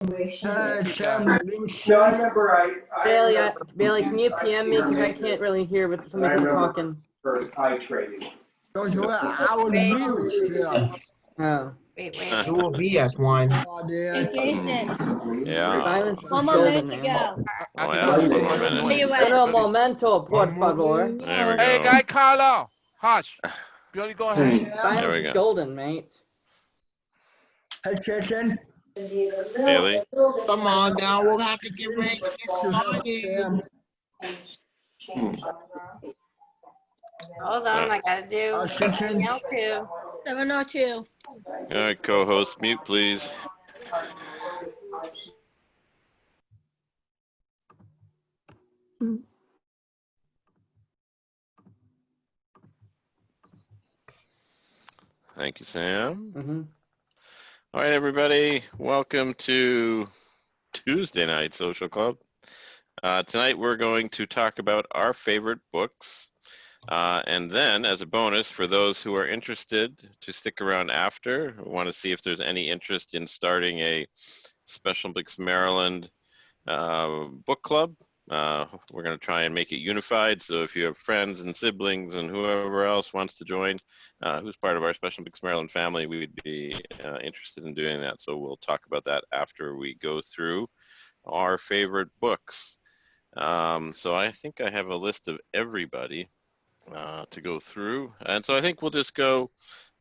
Bailey, can you PM me, because I can't really hear with so many people talking. Oh. Wait. Who will be S1? Hey, Jason. Yeah. Silence is One more golden, minute to man. go. Oh, yeah. One more minute. Where you Pero at? momento, por favor. There we go. Hey, guy Carlo, hush. Billy, go ahead. Silence we is go. golden, mate. Bailey? Come on now, we'll have to get ready to get started. Hold on, I gotta do something else too. 702. All right, co-host, mute, please. Thank you, Sam. All right, everybody, welcome to Tuesday Night Social Club. Tonight we're going to talk about our favorite books. And then, as a bonus, for those who are interested to stick around after, want to see if there's any interest in starting a Special Books Maryland book club. We're going to try and make it unified. So if you have friends and siblings and whoever else wants to join, who's part of our Special Books Maryland family, we would be interested in doing that. So we'll talk about that after we go through our favorite books. So I think I have a list of everybody to go through. And so I think we'll just go,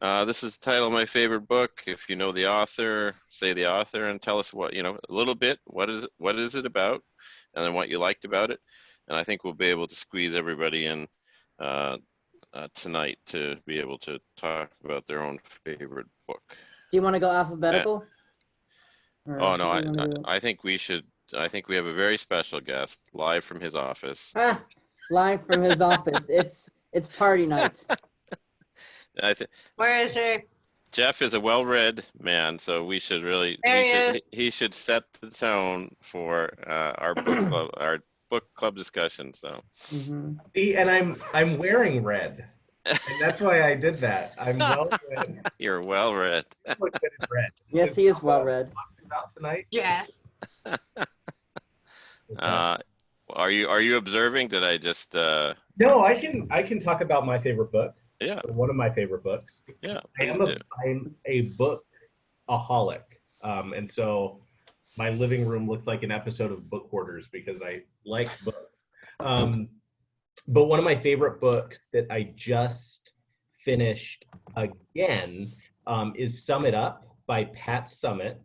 this is the title of my favorite book. If you know the author, say the author and tell us what, a little bit, what is it about, and then what you liked about it. And I think we'll be able to squeeze everybody in tonight to be able to talk about their own favorite book. Do you want to go alphabetical? Oh, no, I think we should. I think we have a very special guest live from his office. Live from his office. It's party night. Where is he? Jeff is a well-read man, so we should really. He should set the tone for our book club discussion. So. And I'm wearing red, and that's why I did that. I'm well read. You're well read. Yes, he is well read. About tonight. Yeah. Are you observing? Did I just? No, I can talk about my favorite book. Yeah. One of my favorite books. Yeah. I'm a book-aholic, and so my living room looks like an episode of Book Hoarders because I like books. But one of my favorite books that I just finished again is Sum It Up by Pat Summitt.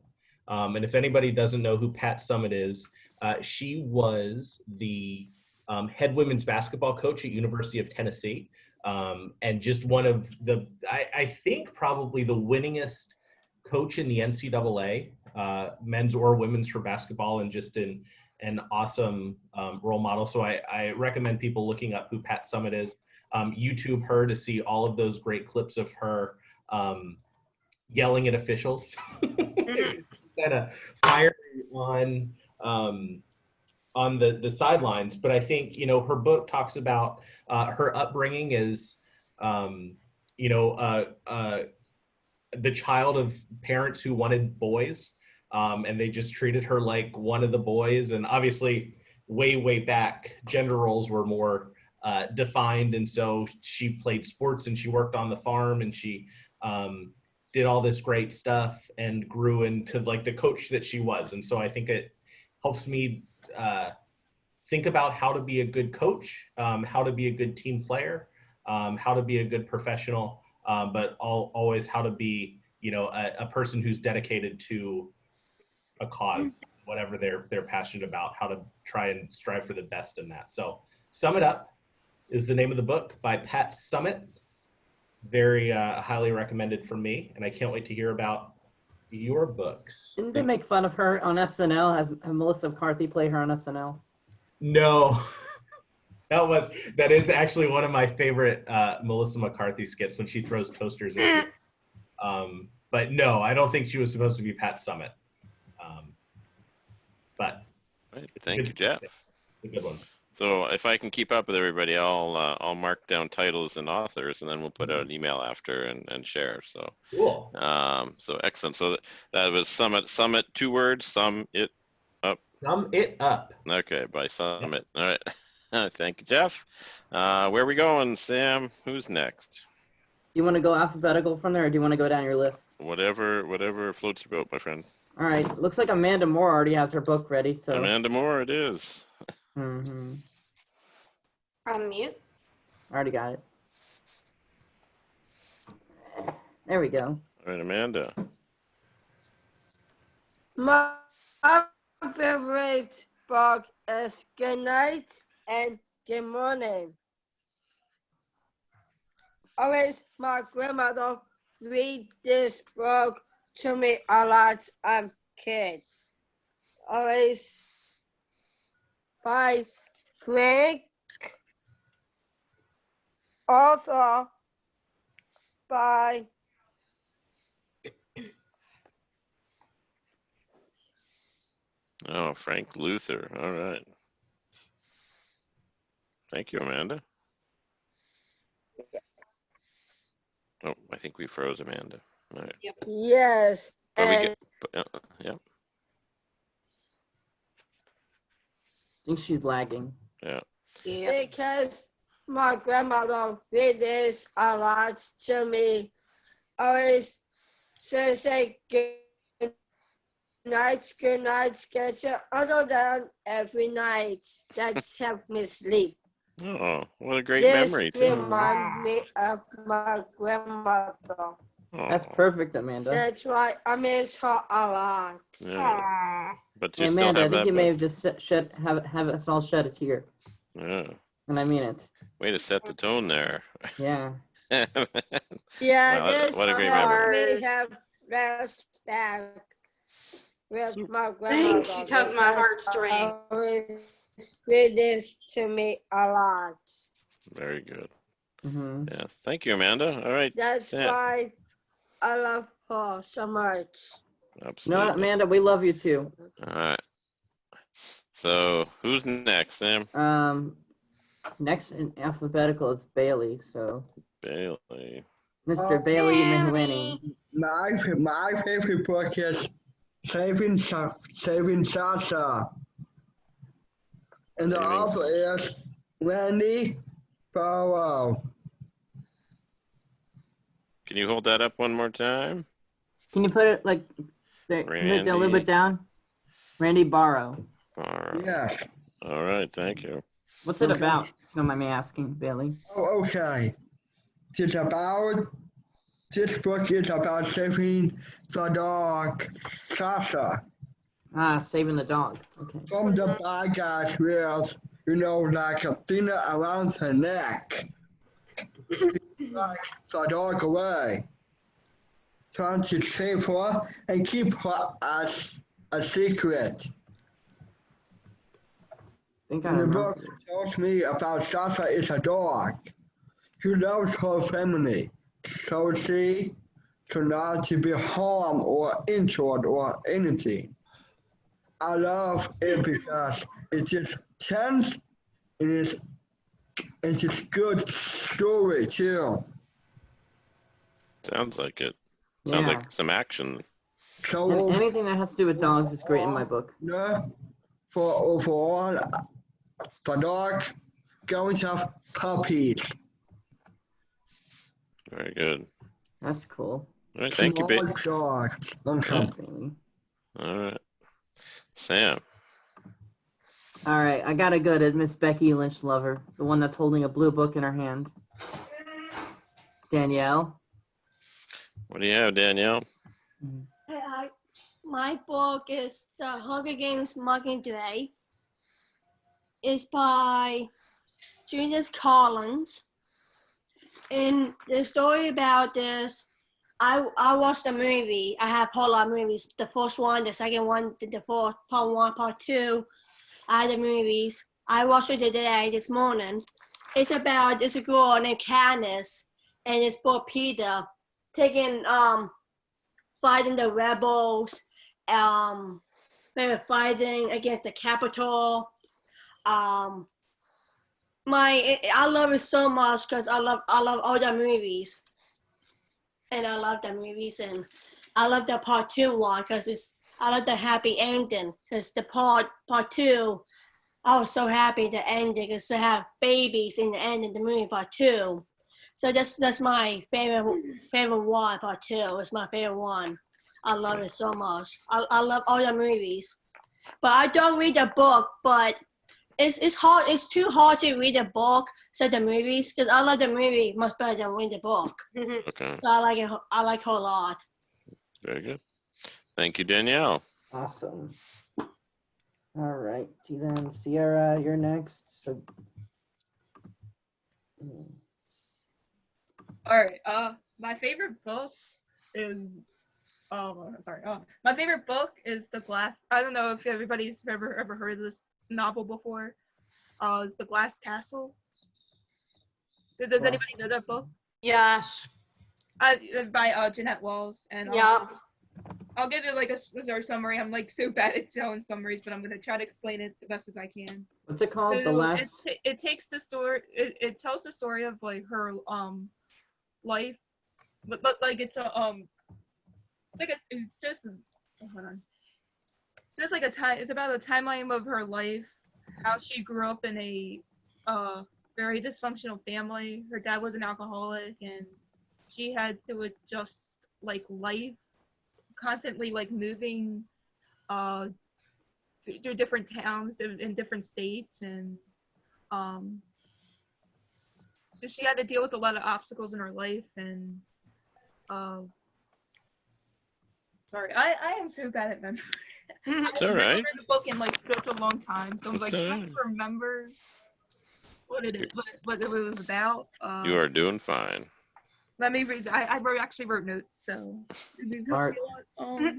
And if anybody doesn't know who Pat Summitt is, she was the head women's basketball coach at University of Tennessee, and just one of the, I think probably the winningest coach in the NCAA, men's or women's for basketball, and just an awesome role model. So I recommend people looking up who Pat Summitt is. YouTube her to see all of those great clips of her yelling at officials. Kind of fiery on the sidelines, but I think her book talks about her upbringing as the child of parents who wanted boys, and they just treated her like one of the boys. And obviously, way back, gender roles were more defined, and so she played sports and she worked on the farm and she did all this great stuff and grew into like the coach that she was. And so I think it helps me think about how to be a good coach, how to be a good team player, how to be a good professional, but always how to be, a person who's dedicated to a cause, whatever they're passionate about, how to try and strive for the best in that. So Sum It Up is the name of the book by Pat Summitt. Very highly recommended from me, and I can't wait to hear about your books. Didn't they make fun of her on SNL? Has Melissa McCarthy play her on SNL? No. That is actually one of my favorite Melissa McCarthy skits, when she throws toasters at you. But no, I don't think she was supposed to be Pat Summitt. But right. Thank you, Jeff. A good one. So if I can keep up with everybody, I'll mark down titles and authors, and then we'll put out an email after and share. So Cool. so excellent. So that was Summit. 2 words. Sum it up. Sum it up. Okay, by Summit. All right. Thank you, Jeff. Where are we going, Sam? Who's next? You want to go alphabetical from there, or do you want to go down your list? Whatever floats your boat, my friend. All right. Looks like Amanda Moore already has her book ready. So. Amanda Moore, it is. Mm-hmm. Unmute. Already got it. There we go. All right, Amanda. My favorite book is Good Night and Good Morning. Always my grandmother read this book to me a lot as a kid. Always by Frank, author by Oh, Frank Luther. All right. Thank you, Amanda. Oh, I think we froze Amanda. All right. yes, Oh, we and get, yeah. I think she's lagging. Yeah. Yeah. because my grandmother read this a lot to me. Always say good night, get your auto down every night. That's helped me sleep. Oh, what a great This memory, too. reminds me of my grandmother. That's Oh, perfect, Amanda. That's why I miss her a lot. yeah. Aw. But Hey, you still Amanda, I have think that you may book. have just have us all shed a tear, Yeah. and I mean it. Way to set the tone there. Yeah. Yeah, Wow, this what a great helped memory. me have flashback with my grandmother. Thanks, you tugged my because heartstring. I always read this to me a lot. Very good. Mm-hmm. Yeah. Thank you, Amanda. All right. That's Sam. why I love her so much. You know Absolutely. what, Amanda? We love you too. All right. So who's next, Sam? Next in alphabetical is Bailey. So, Bailey. Mr. Bailey Bailey. Mewhinney. My favorite book is Saving Sasha. And the Saving author is Randy Barrow. Can you hold that up one more time? Can you put it like, there, can you put it a little bit down? Randy Barrow. All right. Yes. All right. Thank you. What's it Okay. about? If you don't mind me asking, Bailey. Oh, okay. This book is about saving the dog, Sasha, Ah, saving the dog. Okay. from the bad guys with, like a thing around her neck. Like the dog away. Trying to save her and keep her as a secret. I think I And the remember. book tells me about Sasha is a dog who loves her family, so she should not to be harmed or injured or anything. I love it because it is tense and it's a good story too. Sounds like it. Sounds Yeah. like some action. So Anything that has to do with dogs is great in my book. for overall, the dog going to have puppies. Very good. That's cool. All right. Thank you, Small Bailey. dog. Thanks, Okay. Bailey. All right. Sam. All right, I gotta go to Miss Becky Lynch Lover, the one that's holding a blue book in her hand. Danielle. What do you have, Danielle? My book is The Hunger Games Mockingjay. It's by Judith Collins. And the story about this, I watched the movie. I have a lot of movies. The first one, the second one, the fourth, part one, part two. I had the movies. I watched it today, this morning. It's about this girl named Katniss and this boy Peter taking fighting the rebels. They were fighting against the Capitol. I love it so much because I love all the movies, and I love the movies, and I love the part 2 one because I love the happy ending because the part 2 I was so happy the ending because we have babies in the end of the movie part 2. So that's my favorite one. Part 2 is my favorite one. I love it so much. I love all the movies, but I don't read the book. But it's hard. It's too hard to read the book instead the movies because I love the movie much better than reading the book. Okay. So I like it. I like it a lot. Very good. Thank you, Danielle. Awesome. All right, then Sierra, you're next. So. All right. My favorite book is. My favorite book is The Glass. I don't know if everybody's ever heard of this novel before. It's The Glass Castle. Does anybody know that book? Yes. By Jeanette Walls, and Yeah. I'll give it like a summary. I'm like so bad at telling summaries, but I'm gonna try to explain it the best as I can. What's it called? So The last. it takes the story. It tells the story of like her life, but like it's a it's just hold on. It's just like it's about a timeline of her life, how she grew up in a very dysfunctional family. Her dad was an alcoholic, and she had to adjust like life, constantly like moving through different towns in different states, and so she had to deal with a lot of obstacles in her life. And sorry, I am so bad at memory. It's I all haven't right. read the book in like such a long time, so I'm like It's all trying to remember what it was about. You are doing fine. Let me read. I actually wrote notes, so this helps me a lot.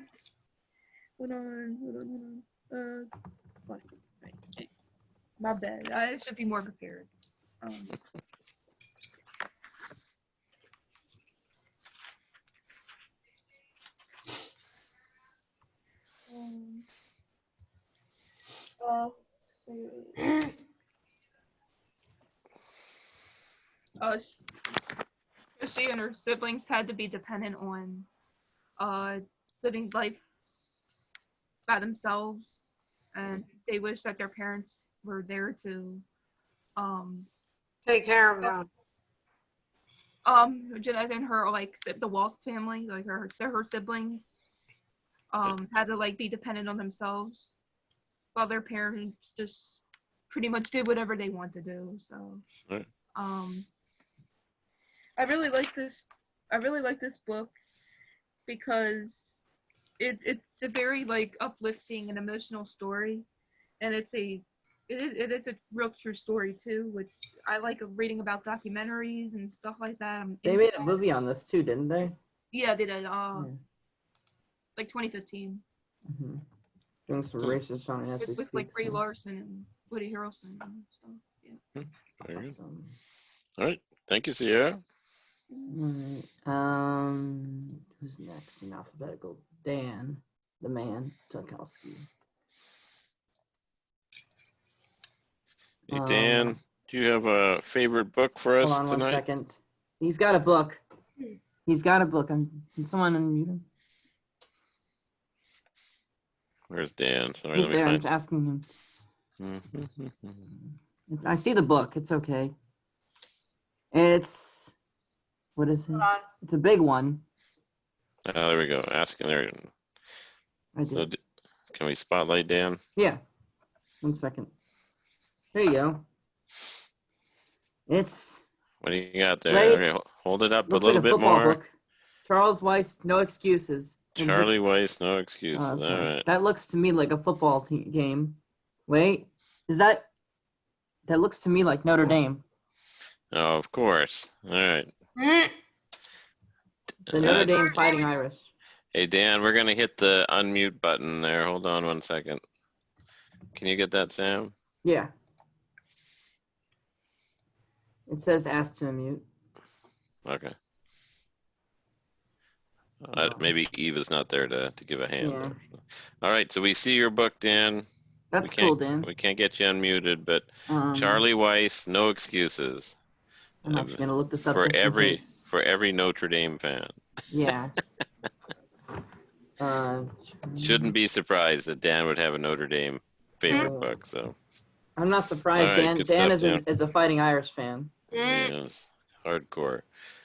Hold on. What? Right. My bad. I should be more prepared. She and her siblings had to be dependent on living life by themselves, and they wish that their parents were there to take care of them. Jeanette and her, like the Walsh family, like her siblings had to like be dependent on themselves, while their parents just pretty much did whatever they want to do. So I really like this book because it's a very like uplifting and emotional story, and it's a real true story too, which I like reading about documentaries and stuff like that. They made a movie on this too, didn't they? Yeah, they did. Like 2015. Mm-hmm. Doing some research on it as we with speak. like Ray Larson and Woody Harrelson and stuff. Yeah. Very good. Awesome. All right. Thank you, Sierra. All right. Who's next in alphabetical? Dan, the man, Tukowski. Hey, Dan, do you have a favorite book for us Hold on tonight? 1 second. He's got a book. He's got a book. Can someone unmute him? Where's Dan? Sorry, He's let me there. I'm find. asking him. I see the book. It's okay. It's what is it? It's a big one. Oh, there we go. Asking there. I did. So, can we spotlight Dan? Yeah. 1 second. There you go. It's. What do you got there? Right. Okay, hold it up a Looks little like a bit football more. book. Charles Weiss, No Excuses. And Charlie Weiss, No Excuses. Oh, All that's nice. right. That looks to me like a football game. Wait, is that? That looks to me like Notre Dame. Oh, of course. All right. The Notre Dame Fighting Irish. Hey, Dan, we're going to hit the unmute button there. Hold on 1 second. Can you get that, Sam? Yeah. It says ask to unmute. Okay. Maybe Eve is not there to give a hand. Yeah. All right, so we see your book, Dan. That's cool, Dan. We can't get you unmuted, but Um, Charlie Weiss, no excuses. I'm actually gonna look this up for just in every case. for every Notre Dame fan. Yeah. Shouldn't be surprised that Dan would have a Notre Dame favorite book. So I'm not surprised. All right, Dan good Dan stuff, Dan. is a Fighting Irish fan. yes, hardcore.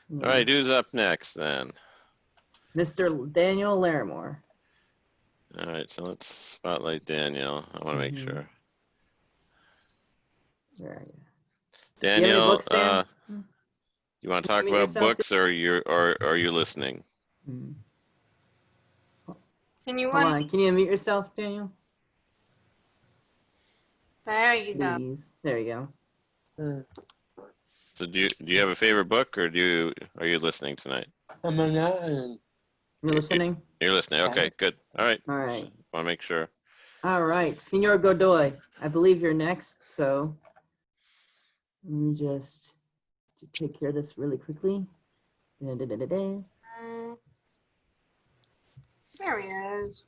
Yeah. All right, who's up next then? Mr. Daniel Larrimore. All right, so let's spotlight Danielle. I want to make sure. There you go. Danielle, books, Dan? you want to Can talk you about yourself, books, or are you listening? Can you Hold run? on. Can you unmute yourself, Daniel? There you go. Please. There you go. So do you have a favorite book, or are you listening tonight? You're listening? You're listening. Okay, good. All right. All right. Want to make sure. All right. Senor Godoy, I believe you're next, so let me just take care of this really quickly. Da-da-da-da-da. There he is.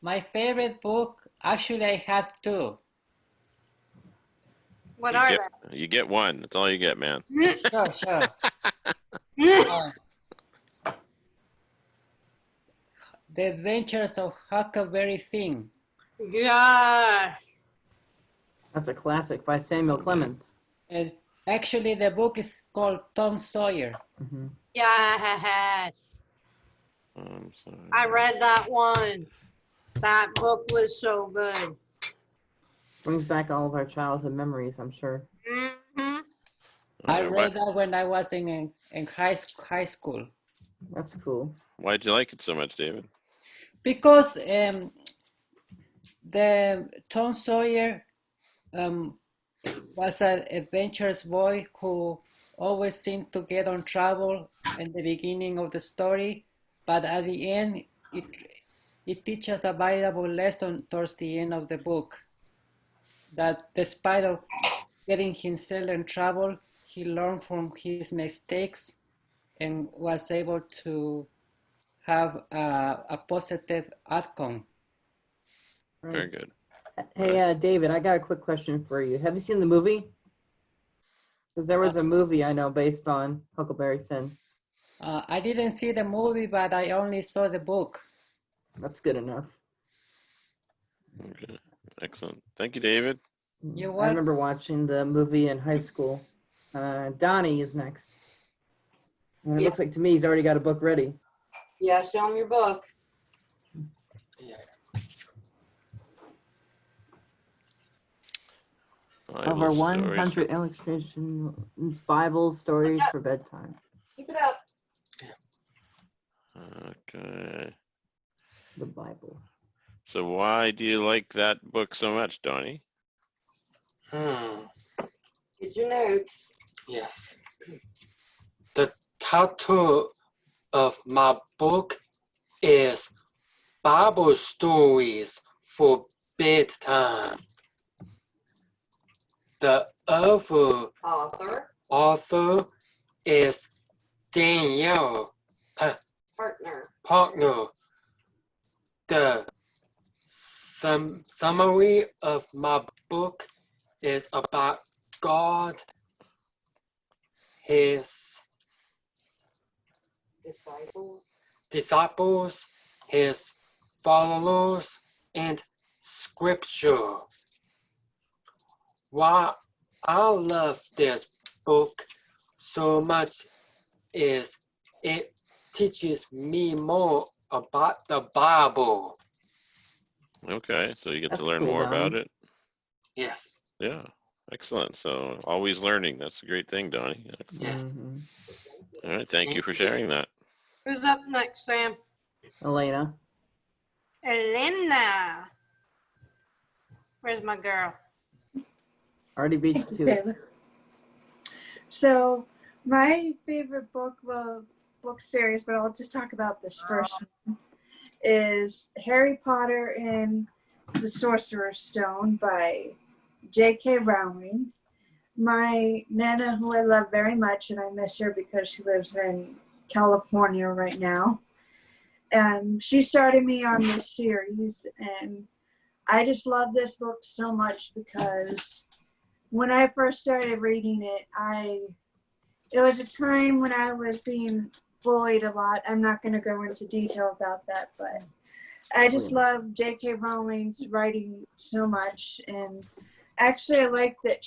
My favorite book, actually I have two. What are You get one. That's all you get, man. they? Sure. The Adventures of Huckleberry Finn. Yeah. That's a classic by Samuel Clemens. And actually the book is called Tom Sawyer. Yeah. I'm sorry. I read that one. That book was so good. Brings back all of our childhood memories, I'm sure. I read that when I was in high school. That's cool. Why'd you like it so much, David? Because the Tom Sawyer was an adventurous boy who always seemed to get on trouble in the beginning of the story, but at the end, it teaches a valuable lesson towards the end of the book. That despite of getting himself in trouble, he learned from his mistakes and was able to have a positive outcome. Right. Very good. Hey, David, I got a quick question for you. Have you seen the movie? Because there was a movie I know based on Huckleberry Finn. I didn't see the movie, but I only saw the book. That's good enough. Okay. Excellent. Thank you, David. You I what? remember watching the movie in high school. Donnie is next. And it looks like to me he's already got a book ready. Yeah, show him your book. Over Bible 100 stories. illustrations, Bible stories for bedtime. Keep it up. Okay. The Bible. So why do you like that book so much, Donnie? Get your notes. Yes. The title of my book is Bible Stories for Bedtime. The other author is Danielle Partner. The summary of my book is about God, his disciples, his followers, and scripture. Why I love this book so much is it teaches me more about the Bible. Okay, so you get That's to learn cool, more Donnie. about it. Yes. Yeah, excellent. So always learning. That's a great thing, Donnie. Yes. All right, thank you for sharing that. Who's up next, Sam? Elaina. Elaina. Where's my girl? Already beat you to it. So my favorite book series, but I'll just talk about this first one, is Harry Potter and the Sorcerer's Stone by J.K. Rowling. My Nana, who I love very much, and I miss her because she lives in California right now, and she started me on this series, and I just love this book so much because when I first started reading it, it was a time when I was being bullied a lot. I'm not going to go into detail about that, but I just love J.K. Rowling's writing so much. And actually, I like that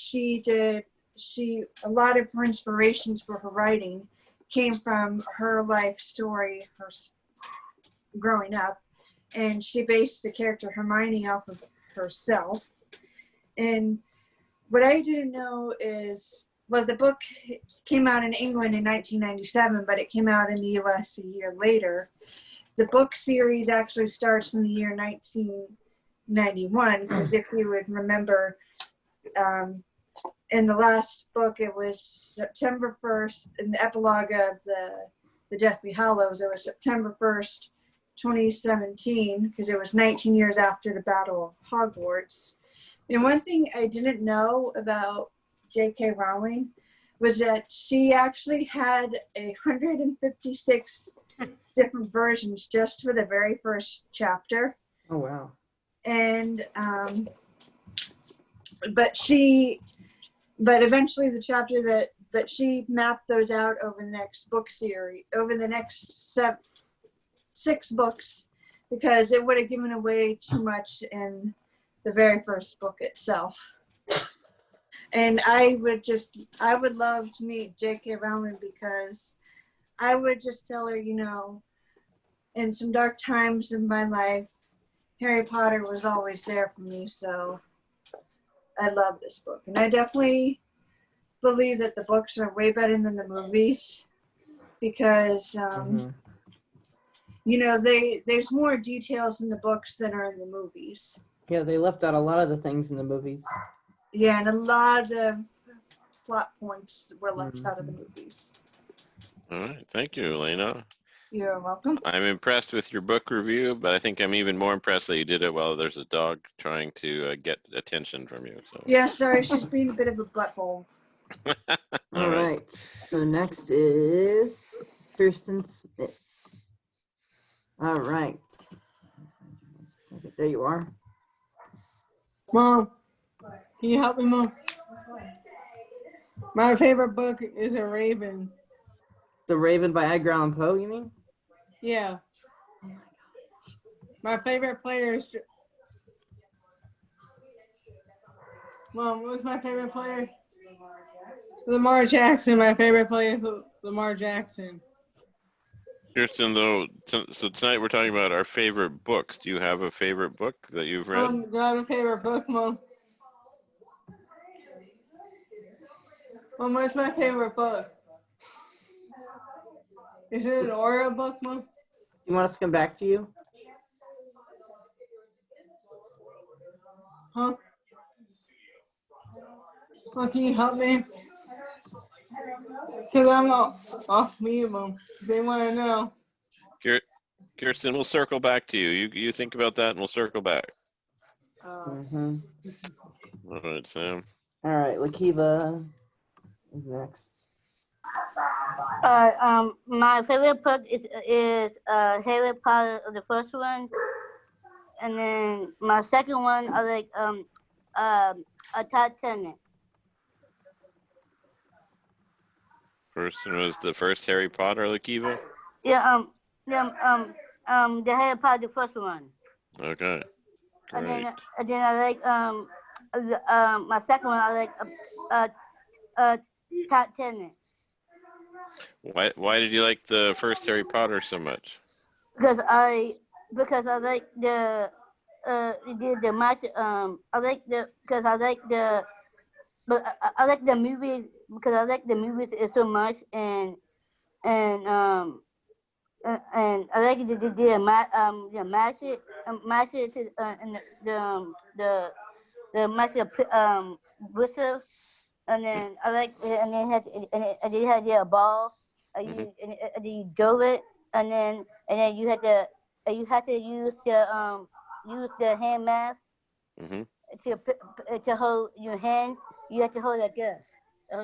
a lot of her inspirations for her writing came from her life story, her growing up. And she based the character Hermione off of herself. And what I didn't know is, well, the book came out in England in 1997, but it came out in the US a year later. The book series actually starts in the year 1991, because if you would remember, in the last book, it was September 1st, in the epilogue of the Deathly Hallows, it was September 1st, 2017, because it was 19 years after the Battle of Hogwarts. And one thing I didn't know about J.K. Rowling was that she actually had 156 different versions just for the very first chapter. Oh, wow. And but eventually the chapter but she mapped those out over the next book series, over the next 6 books, because it would have given away too much in the very first book itself. And I would love to meet J.K. Rowling, because I would just tell her, you know, in some dark times in my life, Harry Potter was always there for me, so I love this book. And I definitely believe that the books are way better than the movies, because you know, there's more details in the books than are in the movies. Yeah, they left out a lot of the things in the movies. Yeah, and a lot of plot points were left out of the movies. All right. Thank you, Elaina. You're welcome. I'm impressed with your book review, but I think I'm even more impressed that you did it while there's a dog trying to get attention from you. So. Yeah, sorry, she's being a bit of a butthole. All right. So next is Kirsten Smith. All right. There you are. Mom, can you help me, Mom? My favorite book is A Raven. The Raven by Edgar Allan Poe, you mean? Yeah. My favorite player is... Mom, what's my favorite player? Lamar Jackson. My favorite player is Lamar Jackson. Kirsten, though, so tonight we're talking about our favorite books. Do you have a favorite book that you've read? Do I have a favorite book, Mom? Mom, what's my favorite book? Is it an Oreo book, Mom? You want us to come back to you? Huh? Mom, can you help me? Because I'm off mute, Mom. They want to know. Kirsten, we'll circle back to you. You think about that and we'll circle back. All right, Sam. All right, Lakiva is next. My favorite book is Harry Potter, the first one, and then my second one I like a top 10. First one was the first Harry Potter, Lakiva? Yeah, the Harry Potter, the first one. Okay. And Great. then I like my second one I like top 10. Why did you like the first Harry Potter so much? Because I like the match. I like the movie because I like the movies so much, and I like the match it to and the match whistle, and then I like and then had a ball, and you drove it, and then you had to use the hand mask to hold your hand. You have to hold like this.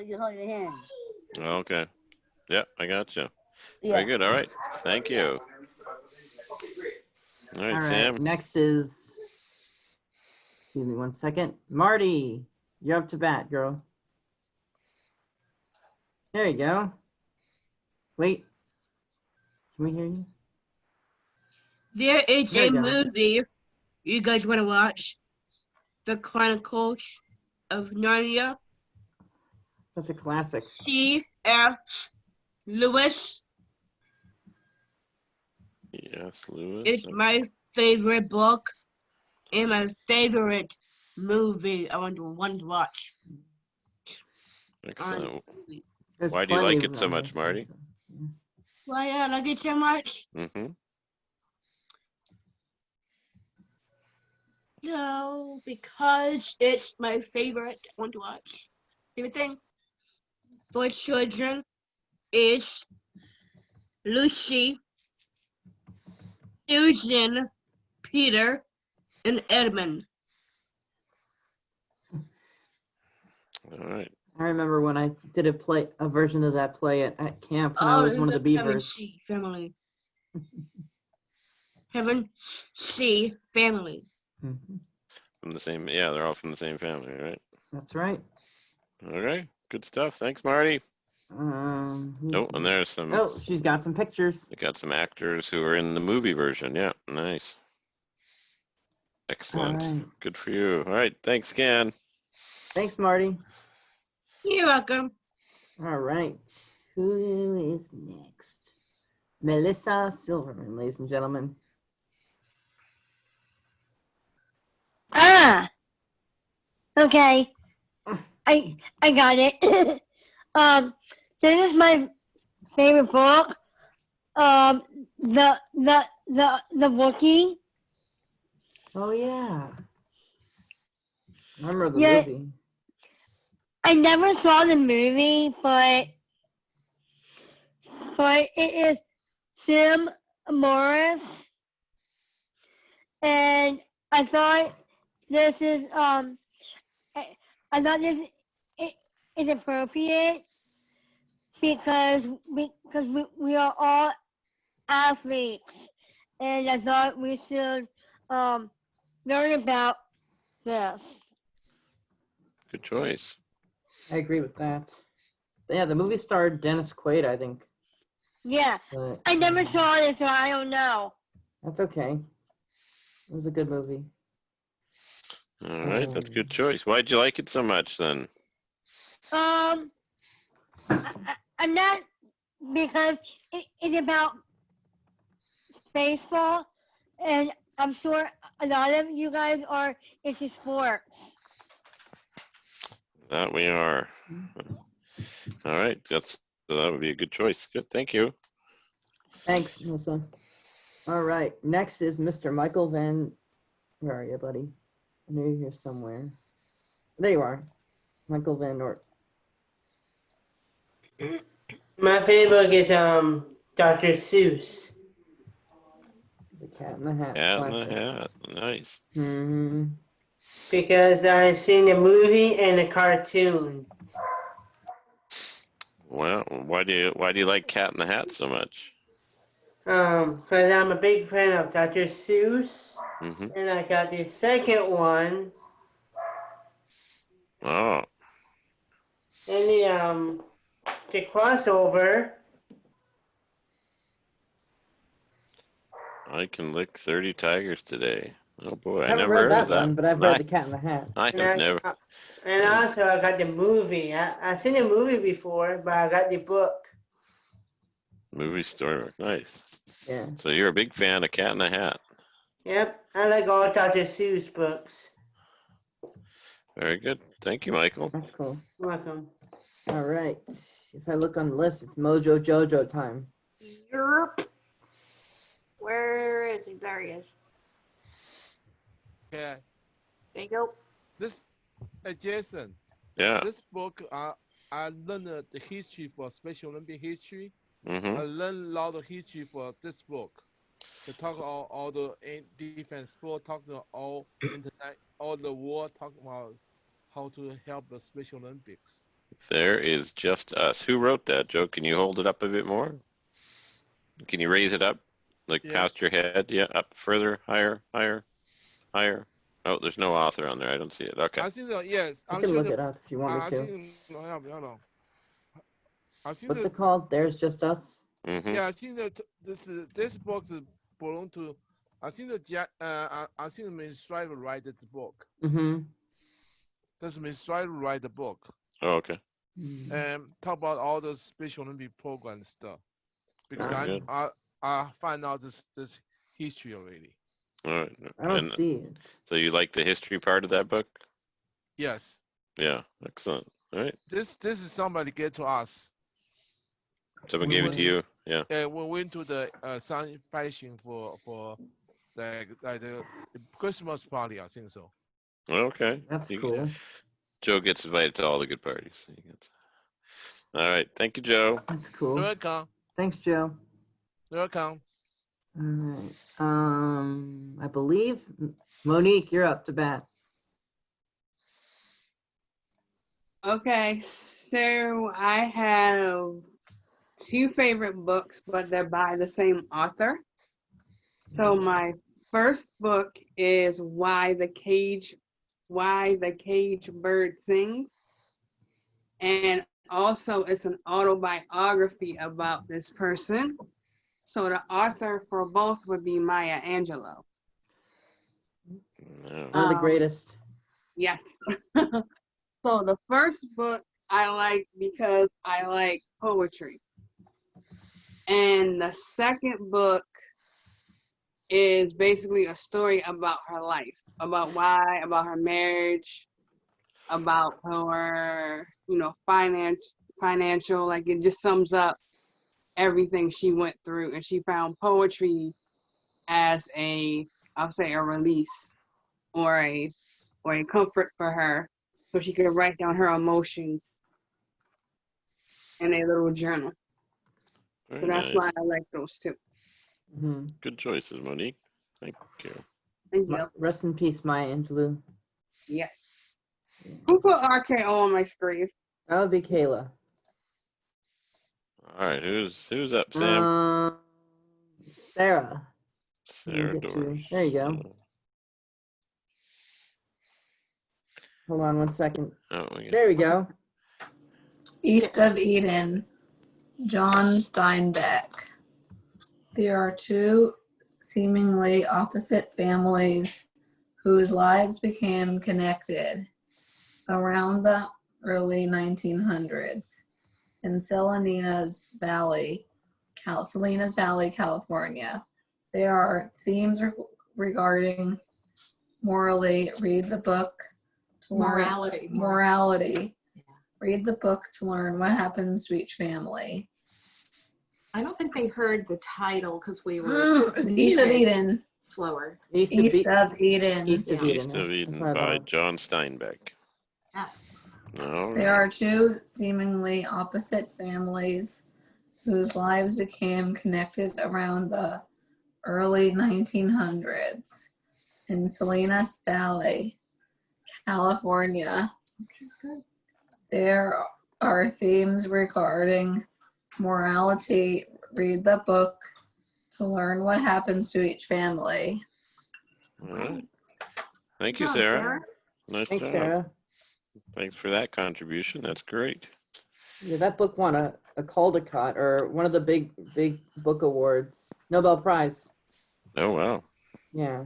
You hold your hand. Okay. Yeah, I got you. Yeah. Very good. All right. Thank you. All right, Sam. Next is Excuse me 1 second. Marty, you're up to bat, girl. There you go. Wait. Can we hear you? There is There a you go. movie you guys want to watch. The Chronicles of Narnia. That's a classic. C.S. Lewis Yes, Lewis. is my favorite book and my favorite movie I want to watch. Excellent. There's Why do you plenty like of it so them, much, Marty? Why I like it so much? Mm-hmm. No, because it's my favorite one to watch. Favorite thing for children is Lucy, Susan, Peter, and Edmund. All right. I remember when I did a version of that play at camp when I was one of the beavers. Family. Heaven C family. From the same, yeah, they're all from the same family, right? That's right. Okay, good stuff. Thanks, Marty. Who's Oh, and there's some. Oh, she's got some pictures. They got some actors who are in the movie version. Yeah, nice. Excellent. All right. Good for you. All right, thanks again. Thanks, Marty. You're welcome. All right. Who is next? Melissa Silverman, ladies and gentlemen. Okay. I got it. This is my favorite book. The Wookiee. Oh yeah. I remember the Yeah. movie. I never saw the movie, but it is Jim Morris, and I thought this is I thought this is appropriate because we are all athletes, and I thought we should learn about this. Good choice. I agree with that. Yeah, the movie starred Dennis Quaid, I think. Yeah, But I never saw it, so I don't know. that's okay. It was a good movie. All right, that's a good choice. Why'd you like it so much then? I'm not, because it's about baseball, and I'm sure a lot of you guys are into sports. That we are. All right, so that would be a good choice. Good, thank you. Thanks, Melissa. All right, next is Mr. Michael Van. Where are you, buddy? I know you're here somewhere. There you are, Michael Van Noordt. My favorite book is Dr. Seuss. The Cat in the Hat. Cat in the classic. Hat, nice. Mm-hmm. Because I've seen the movie and the cartoon. Well, why do you like Cat in the Hat so much? Because I'm a big fan of Dr. Seuss, Mm-hmm. and I got the second one, Oh, and the crossover. I can lick 30 tigers today. Oh boy, I haven't never read heard that of that. one, but I've read The Cat in the Hat. I have never. And also I got the movie. I've seen the movie before, but I got the book. Movie story, nice. Yeah. So you're a big fan of Cat in the Hat. Yep, I like all Dr. Seuss books. Very good. Thank you, Michael. That's cool. Welcome. All right. If I look on the list, it's Mojo Jojo time. Yerp. Where is he? There he is. Okay. There you go. This, Jason. Yeah. This book, I learned the history for Special Olympic history. Mm-hmm. I learned a lot of history for this book. To talk about all the different sports, talk about all internet, all the world, talk about how to help the Special Olympics. There is Just Us. Who wrote that, Joe? Can you hold it up a bit more? Can you raise it up, like Yeah. past your head? Yeah, up further, higher, higher, higher. Oh, there's no author on there. I don't see it. Okay. I think yes. I I'm can sure look the, it up if you want me I to. think no, hold on. I think What's it called? There's Just Us? Mm-hmm. yeah, I think that this book belong to. I think that I think Miss Striver write this book. Mm-hmm. Does Miss Striver write the book? Oh, okay. And talk about all the Special Olympic program stuff because Very good. I find out this history already. All right. I don't And see it. so you like the history part of that book? Yes. Yeah. Excellent. All right. This is somebody get to us. Someone gave it to you. Yeah. We went to the sun fashion for the Christmas party. I think so. Okay. That's cool. Joe gets invited to all the good parties. All right. Thank you, Joe. That's cool. You're welcome. Thanks, Joe. You're welcome. All right. I believe Monique, you're up to bat. Okay, so I have two favorite books, but they're by the same author. So my first book is Why the Cage Bird Sings. And also it's an autobiography about this person. So the author for both would be Maya Angelou. One of the greatest. Yes. So the first book I like because I like poetry. And the second book is basically a story about her life, about her marriage, about her, financial, like it just sums up everything she went through. And she found poetry as I'll say a release or a comfort for her, so she could write down her emotions in a little journal. Very So that's nice. why I like those two. Mm-hmm. Good choices, Monique. Thank you. Thank you. Rest in peace, Maya Angelou. Yes. Who put RKO on my screen? That would be Kayla. All right. Who's up, Sam? Sarah. Sarah Doris. There you go. Hold on 1 second. Oh, there we go. East of Eden, John Steinbeck. There are two seemingly opposite families whose lives became connected around the early 1900s in Salinas Valley, California. There are themes regarding morality. Read the book to learn morality. Read the book to learn what happens to each family. I don't think they heard the title because we were East of Eden. slower. East of Eden. East of Eden by John Steinbeck. Yes. All There right. are two seemingly opposite families whose lives became connected around the early 1900s in Salinas Valley, California. There are themes regarding morality. Read the book to learn what happens to each family. All right. Thank you, Good job, Sarah. Sarah. Nice Thanks, job. Sarah. Thanks for that contribution. That's great. Yeah, that book won a Caldecott, or one of the big book awards, Nobel Prize. Oh, wow. Yeah.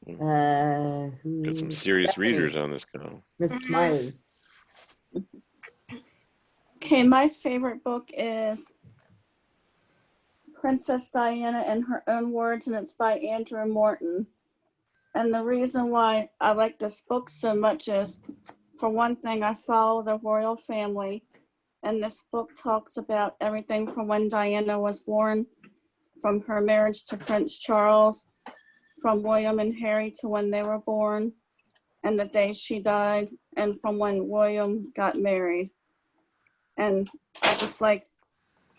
Got some serious Stephanie. readers on this call. Miss Smiley. Okay, my favorite book is Princess Diana in Her Own Words, and it's by Andrew Morton. And the reason why I like this book so much is, for one thing, I follow the royal family, and this book talks about everything from when Diana was born, from her marriage to Prince Charles, from William and Harry to when they were born, and the day she died, and from when William got married. And I just like,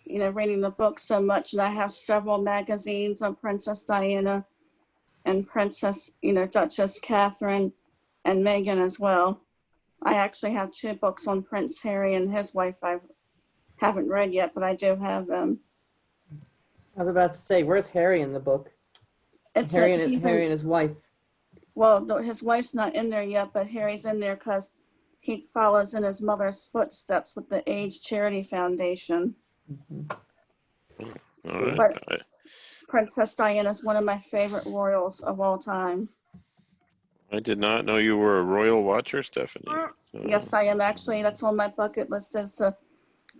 reading the book so much, and I have several magazines on Princess Diana and Princess, Duchess Catherine and Meghan as well. I actually have 2 books on Prince Harry and his wife I haven't read yet, but I do have them. I was about to say, where's Harry in the book? It's Harry and his wife. Well, his wife's not in there yet, but Harry's in there because he follows in his mother's footsteps with the AIDS Charity Foundation. All right. But Princess Diana is one of my favorite royals of all time. I did not know you were a royal watcher, Stephanie. Yes, I am actually. That's on my bucket list, is to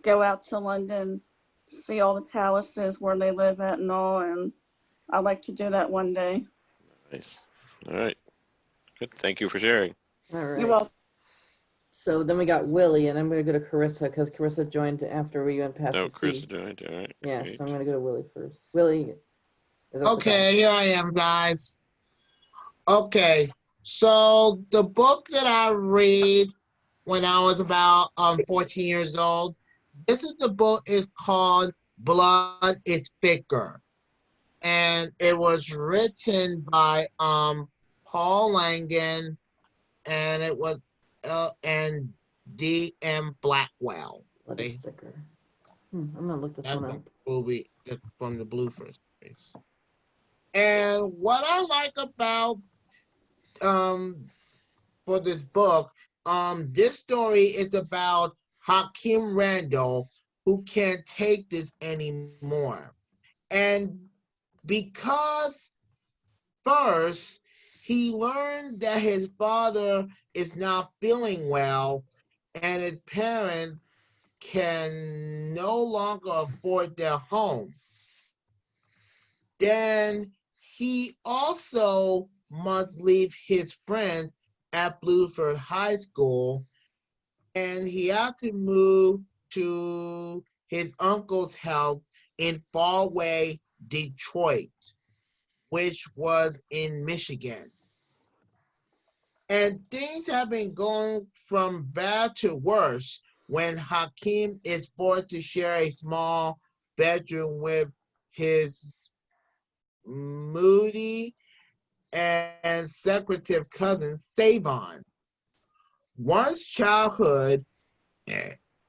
go out to London, see all the palaces where they live at and all, and I'd like to do that one day. Nice. All right. Good. Thank you for sharing. All right. You're welcome. So then we got Willie, and I'm going to go to Corissa because Carissa joined after we went past No, the Chris sea. joined. All right. Yeah, Great. so I'm going to go to Willie first. Willie. Is up to bat. Okay, here I am, guys. Okay, so the book that I read when I was about 14 years old, this is the book is called Blood is Thicker. And it was written by Paul Langan, and it was and D.M. Blackwell. Blood is thicker. I'm going to look this That's one the up. movie from the Blue First Series. And what I like about for this book, this story is about Hakeem Randall, who can't take this anymore. And because first he learned that his father is not feeling well and his parents can no longer afford their home. Then he also must leave his friends at Blueford High School, and he had to move to his uncle's house in Faraway, Detroit, which was in Michigan. And things have been going from bad to worse when Hakeem is forced to share a small bedroom with his moody and secretive cousin Savon. Once childhood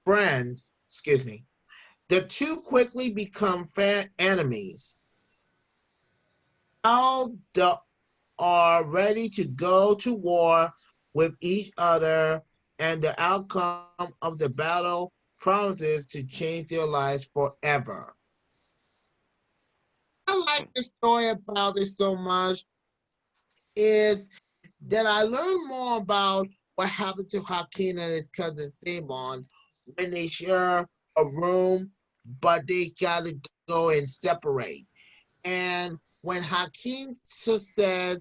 friends, the two quickly become enemies. Now they are ready to go to war with each other, and the outcome of the battle promises to change their lives forever. I like the story about it so much is that I learned more about what happened to Hakeem and his cousin Savon when they share a room, but they gotta go and separate. And when Hakeem says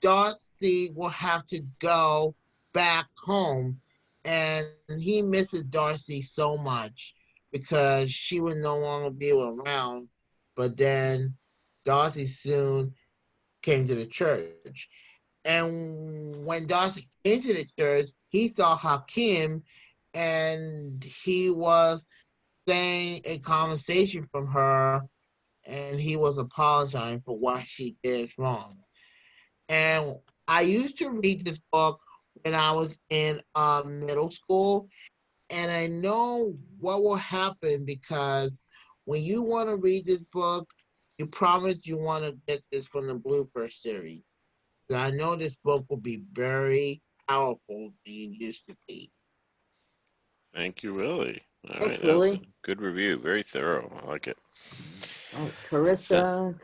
Darcy will have to go back home, and he misses Darcy so much because she would no longer be around, but then Darcy soon came to the church. And when Darcy came to the church, he saw Hakeem, and he was saying a conversation from her, and he was apologizing for what she did wrong. And I used to read this book when I was in middle school, and I know what will happen because when you want to read this book, you promise you want to get this from the Blue First series. So I know this book will be very powerful than it used to be. Thank you, Willie. All Thanks, right, that was a Willie. good review. Very thorough. I like it. All right, Carissa.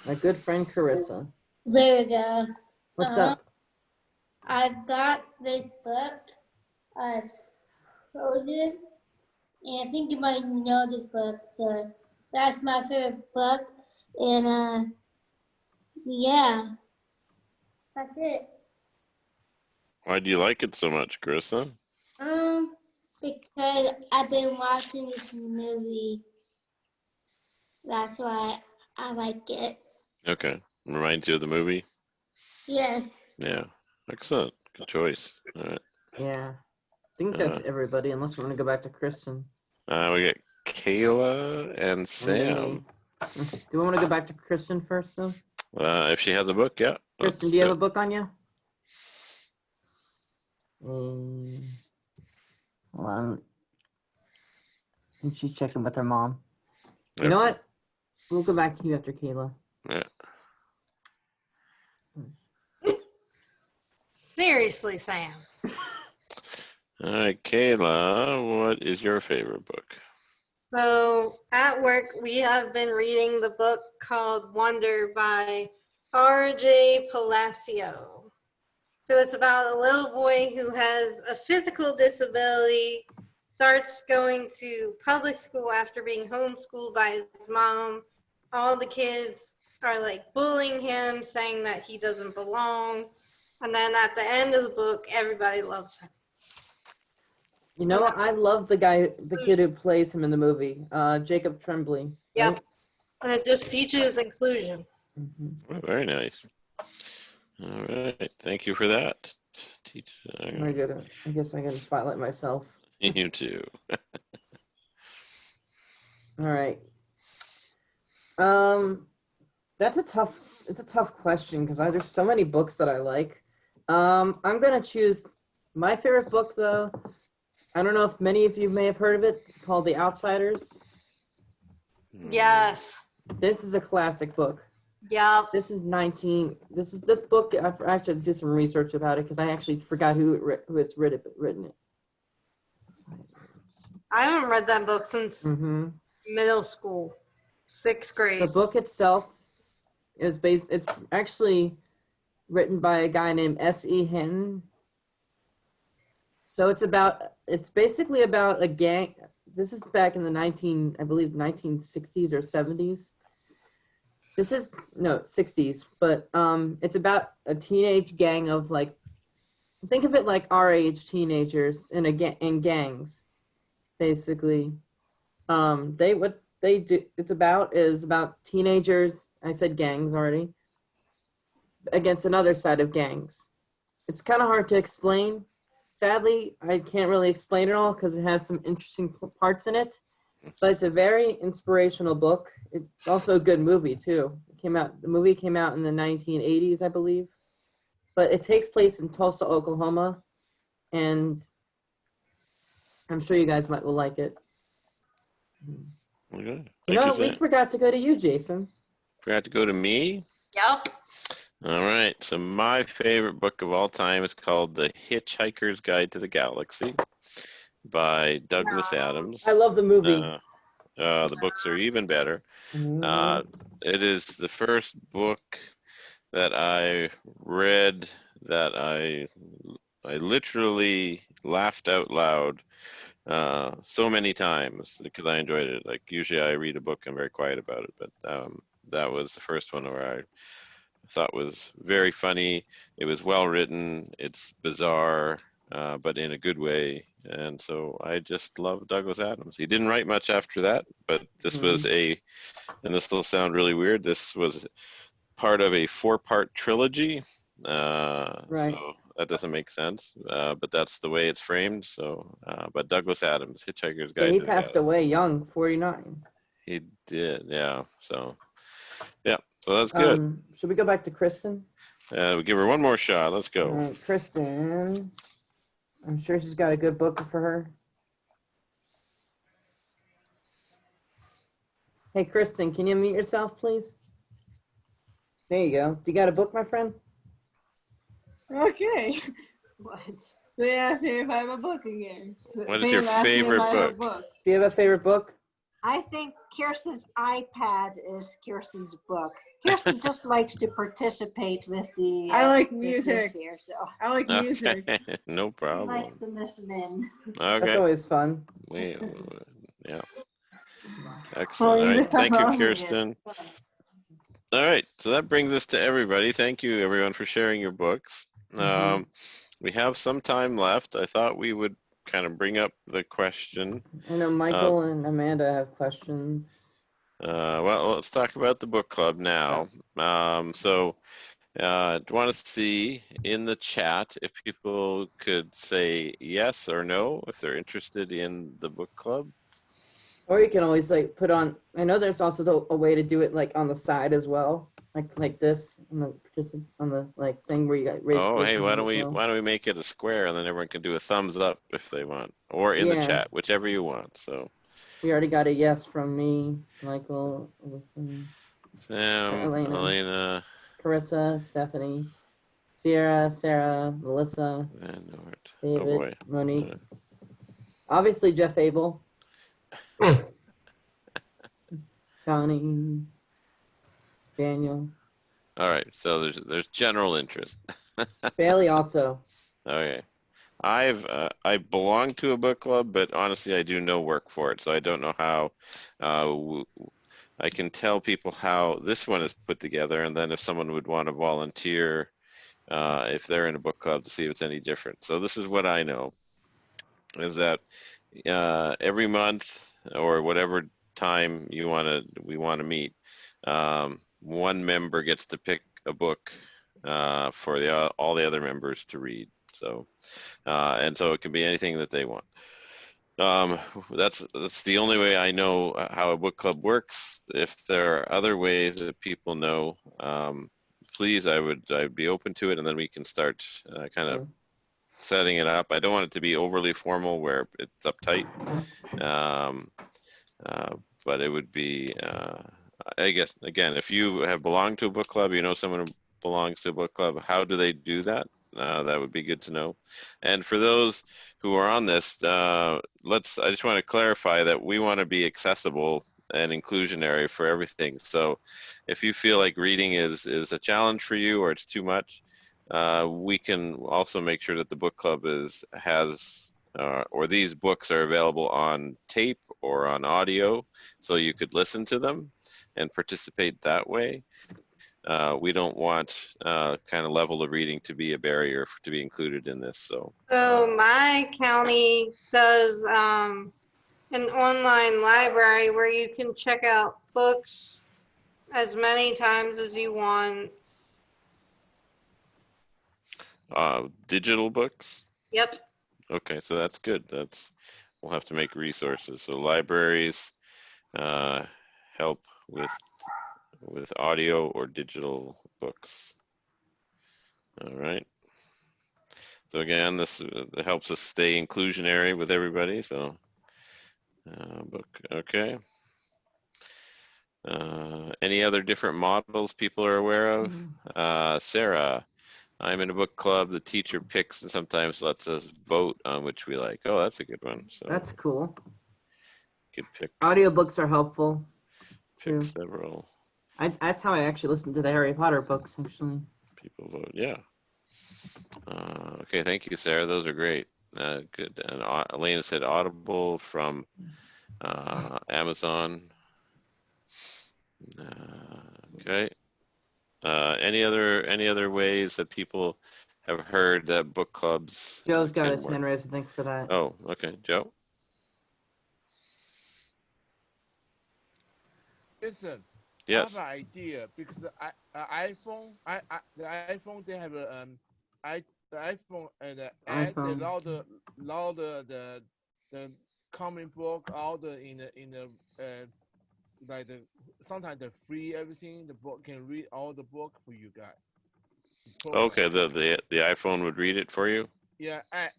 My good friend Carissa. There we go. What's up? I got this book, Frozen, and I think you might know this book. So that's my favorite book, and yeah, that's it. Why do you like it so much, Carissa? Because I've been watching this movie. That's why I like it. Okay. Reminds you of the movie? Yes. Yeah. Excellent. Good choice. All right. Yeah. I think that's everybody, unless we want to go back to Kristen. We got Kayla and Sam. Nene. Do we want to go back to Kristen first, though? If she has a book, yeah. Kristen, do you have a book on you? Hold on. I think she's checking with her mom. You know what? We'll go back to you after Kayla. Yeah. Seriously, Sam. All right, Kayla, what is your favorite book? So at work, we have been reading the book called Wonder by R.J. Palacio. So it's about a little boy who has a physical disability, starts going to public school after being homeschooled by his mom. All the kids are like bullying him, saying that he doesn't belong. And then at the end of the book, everybody loves him. You know, I love the kid who plays him in the movie, Jacob Tremblay. Yep. Right? And it just teaches inclusion. Oh, very nice. All right, thank you for that. I guess I gotta spotlight myself. You too. All right. It's a tough question because there's so many books that I like. I'm gonna choose my favorite book though. I don't know if many of you may have heard of it, called The Outsiders. Yes. This is a classic book. Yeah. This book. I have to do some research about it because I actually forgot who it's written it. I haven't read that book since middle school, 6th grade. The book itself is it's actually written by a guy named S.E. Hinton. So it's basically about a gang. This is back in the 1960s or 70s. This is, no, 60s, but it's about a teenage gang of think of it like our age teenagers in gangs, basically. What they do, it's about teenagers, I said gangs already, against another side of gangs. It's kind of hard to explain. Sadly, I can't really explain it all because it has some interesting parts in it, but it's a very inspirational book. It's also a good movie too. The movie came out in the 1980s, I believe, but it takes place in Tulsa, Oklahoma, and I'm sure you guys will like it. Okay. We forgot to go to you, Jason. Forgot to go to me? Yep. All right. So my favorite book of all time is called The Hitchhiker's Guide to the Galaxy by Douglas Adams. I love the movie. The books are even better. It is the first book that I read that I literally laughed out loud so many times because I enjoyed it. Like usually I read a book, I'm very quiet about it, but that was the first one where I thought was very funny. It was well written. It's bizarre, but in a good way. And so I just love Douglas Adams. He didn't write much after that, but this was and this will sound really weird, this was part of a 4-part trilogy. Right. So that doesn't make sense, but that's the way it's framed. So, but Douglas Adams, Hitchhiker's Guide He to the passed Galaxy. away young, 49. He did, yeah. So, yeah, so that's good. Should we go back to Kristen? We'll give her one more shot. Let's go. All right, Kristen. I'm sure she's got a good book for her. Hey, Kristen, can you mute yourself, please? There you go. You got a book, my friend? Okay. What? They asked me if I have a book again. What is your favorite book? Do you have a favorite book? I think Kirsten's iPad is Kirsten's book. Kirsten just likes to participate with the. I like with music. this here, so. I like music. Okay, no He problem. likes to listen in. Okay. That's always fun. Yeah. Excellent. All right. Thank you, Kirsten. All right. So that brings us to everybody. Thank you, everyone, for sharing your books. We have some time left. I thought we would kind of bring up the question. I know Michael and Amanda have questions. Well, let's talk about the book club now. So I want to see in the chat if people could say yes or no if they're interested in the book club. Or you can always put on. I know there's also a way to do it on the side as well, like this on the thing where you got. Oh, hey, why don't we make it a square and then everyone can do a thumbs up if they want, or in the chat, whichever you want. So we already got a yes from me, Michael, Sam, Elaina, Corissa, Stephanie. Sierra, Sarah, Melissa, And Noordt. David, Oh boy. Monique. Obviously, Jeff Abel. Connie, Daniel. All right. So there's general interest. Bailey also. Okay. I belong to a book club, but honestly, I do no work for it, so I don't know how. I can tell people how this one is put together, and then if someone would want to volunteer, if they're in a book club, to see if it's any different. So this is what I know, is that every month or whatever time we want to meet, one member gets to pick a book for all the other members to read. So, and so it can be anything that they want. That's the only way I know how a book club works. If there are other ways that people know, please, I'd be open to it, and then we can start kind of setting it up. I don't want it to be overly formal where it's uptight, but it would be, I guess, again, if you have belonged to a book club, you know someone who belongs to a book club, how do they do that? That would be good to know. And for those who are on this, I just want to clarify that we want to be accessible and inclusionary for everything. So if you feel like reading is a challenge for you or it's too much, we can also make sure that the book club or these books are available on tape or on audio, so you could listen to them and participate that way. We don't want kind of level of reading to be a barrier to be included in this. So my county does an online library where you can check out books as many times as you want. Digital books? Yep. Okay, so that's good. We'll have to make resources. So libraries help with audio or digital books. All right. So again, this helps us stay inclusionary with everybody. So book, okay. Any other different models people are aware of? Sarah, I'm in a book club. The teacher picks and sometimes lets us vote on which we like. Oh, that's a good one. So That's cool. Could pick. Audiobooks are helpful. Pick several. That's how I actually listen to the Harry Potter books, actually. People vote, yeah. Okay, thank you, Sarah. Those are great. Good. And Elaina said Audible from Amazon. Okay. Any other ways that people have heard that book clubs? Joe's got can his work? hand raised, I think, for that. Oh, okay, Joe. Listen, Yes. I have an idea because the iPhone they have a the iPhone and the ad they iPhone. allow the comic book all the in the like the sometimes the free everything the book can read all the book for you guys. Okay, the iPhone would read it for you. Yeah, ad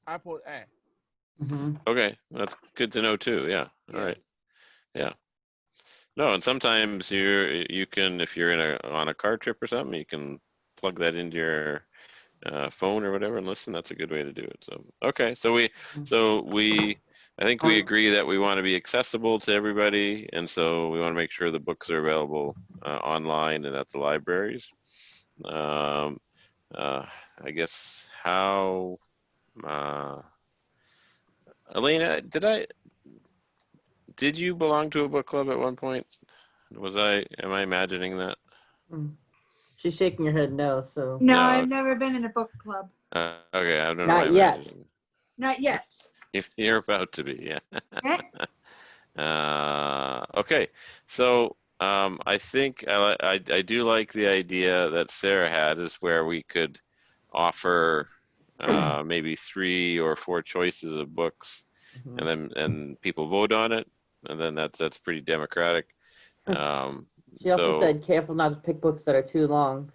Apple ad. Okay, that's good to know too. Yeah. All right. Yeah. No, and sometimes you can, if you're on a car trip or something, you can plug that into your phone or whatever and listen. That's a good way to do it. So okay, I think we agree that we want to be accessible to everybody, and so we want to make sure the books are available online and at the libraries. I guess how, Elaina, did you belong to a book club at one point? Am I imagining that? She's shaking her head no, so. No, I've never been in a book club. Okay, I don't know. Not yet. Not yet. If you're about to be, yeah. Okay, so I think I do like the idea that Sarah had, is where we could offer maybe 3 or 4 choices of books, and then people vote on it, and then that's pretty democratic. She also said careful not to pick books that are too long.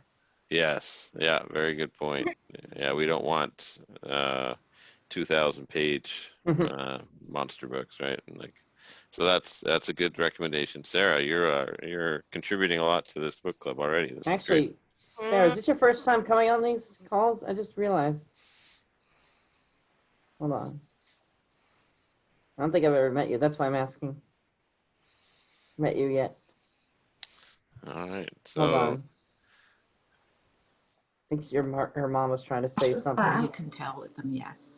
Yes, yeah, very good point. Yeah, we don't want 2,000-page monster books, right? And so that's a good recommendation, Sarah. You're contributing a lot to this book club already. This is Actually, great. Sarah, is this your first time coming on these calls? I just realized. Hold on. I don't think I've ever met you. That's why I'm asking. Met you yet? All right. Hold So on. I think her mom was trying to say something. You can tell with them, yes.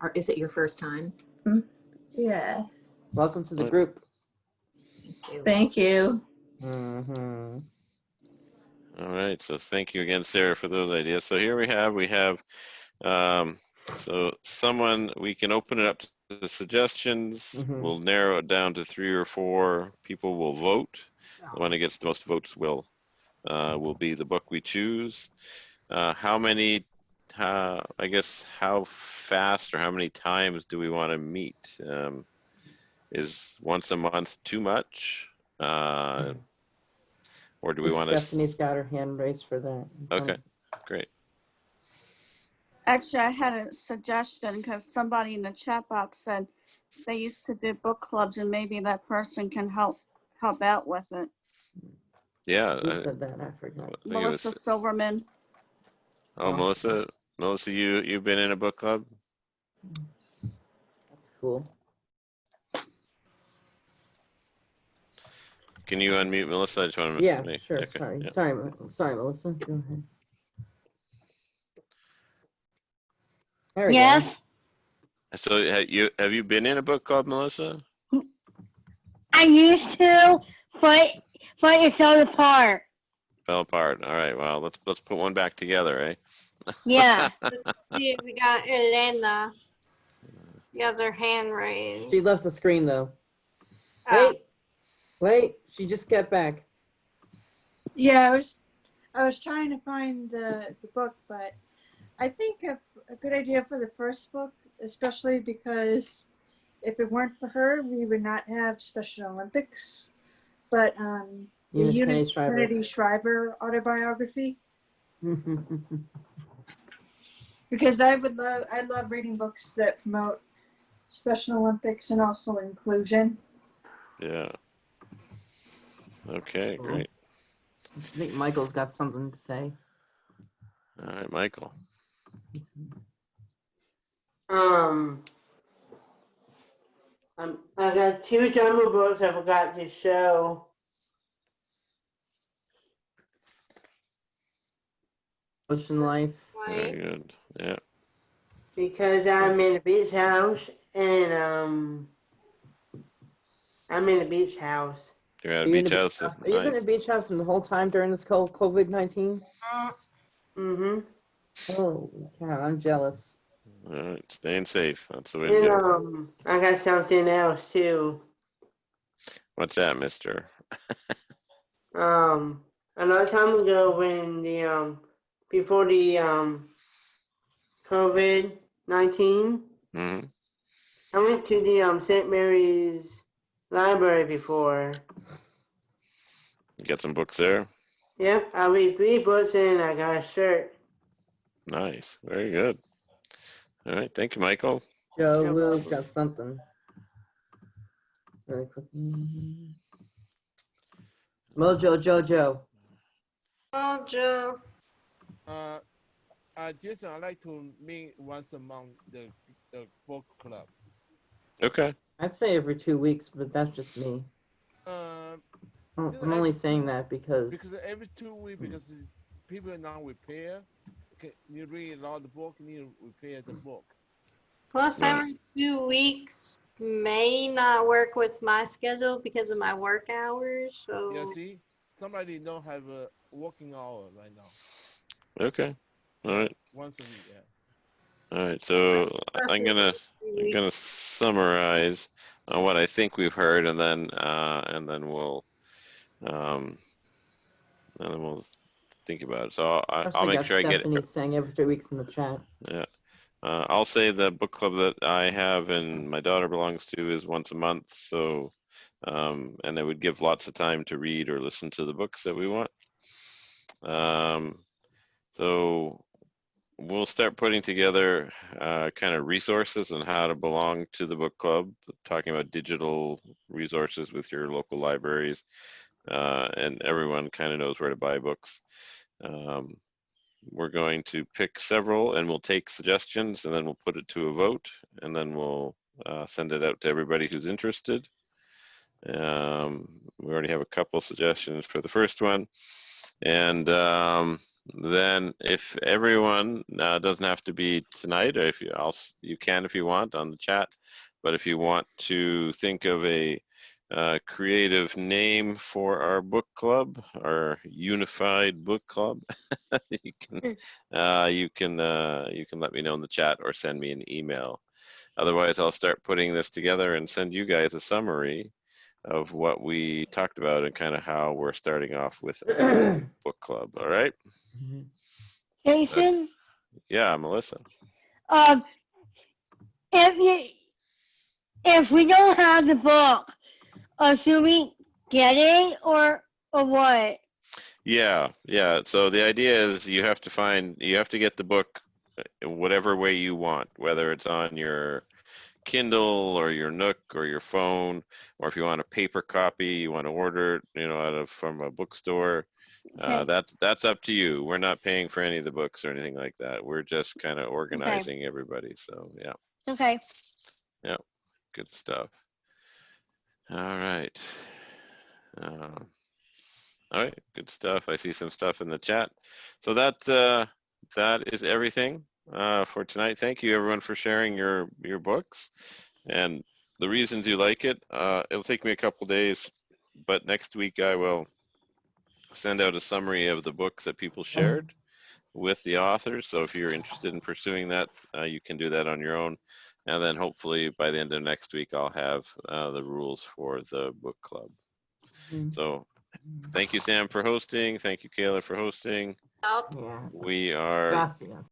Or is it your first time? Yes. Welcome to the group. Thank you. Mm-hmm. all right. So thank you again, Sarah, for those ideas. So here we have so someone, we can open it up to the suggestions. Mhm. We'll narrow it down to 3 or 4. People will vote. The one that gets the most votes will be the book we choose. How many? I guess how fast or how many times do we want to meet? Is once a month too much? Or do we want to? Stephanie's got her hand raised for that. Okay, great. Actually, I had a suggestion because somebody in the chat box said they used to do book clubs and maybe that person can help out with it. Yeah. Who said that? I forgot. I think it Melissa was- Silverman. Oh, Melissa, you've been in a book club? That's cool. Can you unmute Melissa? I just want to Yeah, make sure. okay, Sorry. yeah. Sorry, Melissa. Go ahead. There we Yes, So have you been in a book club, Melissa? I used to, but it fell apart. Fell apart. All right. Well, let's put one back together, eh? Yeah. See, we got Elaina. She has her hand raised. She left the screen though. Oh. Wait. She just got back. Yeah, I was trying to find the book, but I think a good idea for the first book, especially because if it weren't for her, we would not have Special Olympics. But the Eunice Kennedy Shriver autobiography, because I love reading books that promote Special Olympics and also inclusion. Yeah. Okay, great. I think Michael's got something to say. All right, Michael. I got 2 genre books I forgot to show. Ocean Life. Very good. Yeah. Because I'm in the beach house and I'm in the beach house. You're at Are a you in beach a house. Have you been in a Nice. beach house the whole time during this COVID-19? Mm-hmm. Oh, cow, I'm jealous. All right, staying safe. That's the way to And do it. I got something else too. What's that, mister? A long time ago when the before the COVID-19, Mm-hmm. I went to the St. Mary's Library before. You got some books there? Yep, I read 3 books and I got a shirt. Nice. Very good. All right, thank you, Michael. Joe You're Lou's welcome. got something. Really quick. Mojo Jojo. Oh, Joe. Jason, I like to meet once a month the book club. Okay. I'd say every 2 weeks, but that's just me. I'm only saying that because every 2 weeks, because people are not repair. You read a lot of book, you need to repair the book. Plus, Right. every 2 weeks may not work with my schedule because of my work hours. So Yeah, see, somebody don't have a working hour right now. Okay. All right. Once a week, yeah. All right. So I'm gonna summarize on what I think we've heard, and then we'll think about it. So I'll make sure I get it. Stephanie saying every 2 weeks in the chat. Yeah. I'll say the book club that I have and my daughter belongs to is once a month. So, and it would give lots of time to read or listen to the books that we want. So we'll start putting together kind of resources on how to belong to the book club, talking about digital resources with your local libraries, and everyone kind of knows where to buy books. We're going to pick several, and we'll take suggestions, and then we'll put it to a vote, and then we'll send it out to everybody who's interested. We already have a couple suggestions for the first one. And then if everyone doesn't have to be tonight, or if you can if you want on the chat, but if you want to think of a creative name for our book club, our unified book club, you can let me know in the chat or send me an email. Otherwise, I'll start putting this together and send you guys a summary of what we talked about and kind of how we're starting off with our book club. All right? Jason, Yeah, Melissa. If we don't have the book, should we get it or what? Yeah. So the idea is you have to get the book in whatever way you want, whether it's on your Kindle or your Nook or your phone, or if you want a paper copy, you want to order it, from a bookstore. Okay. That's up to you. We're not paying for any of the books or anything like that. We're just kind of organizing everybody. So yeah. Okay. Yeah. Good stuff. All right. All right. Good stuff. I see some stuff in the chat. So that is everything for tonight. Thank you everyone for sharing your books and the reasons you like it. It'll take me a couple days, but next week I will send out a summary of the books that people shared with the authors. So if you're interested in pursuing that, you can do that on your own. And then hopefully by the end of next week, I'll have the rules for the book club. So thank you, Sam, for hosting. Thank you, Kayla, for hosting. Yep. Yeah. We are Gracias.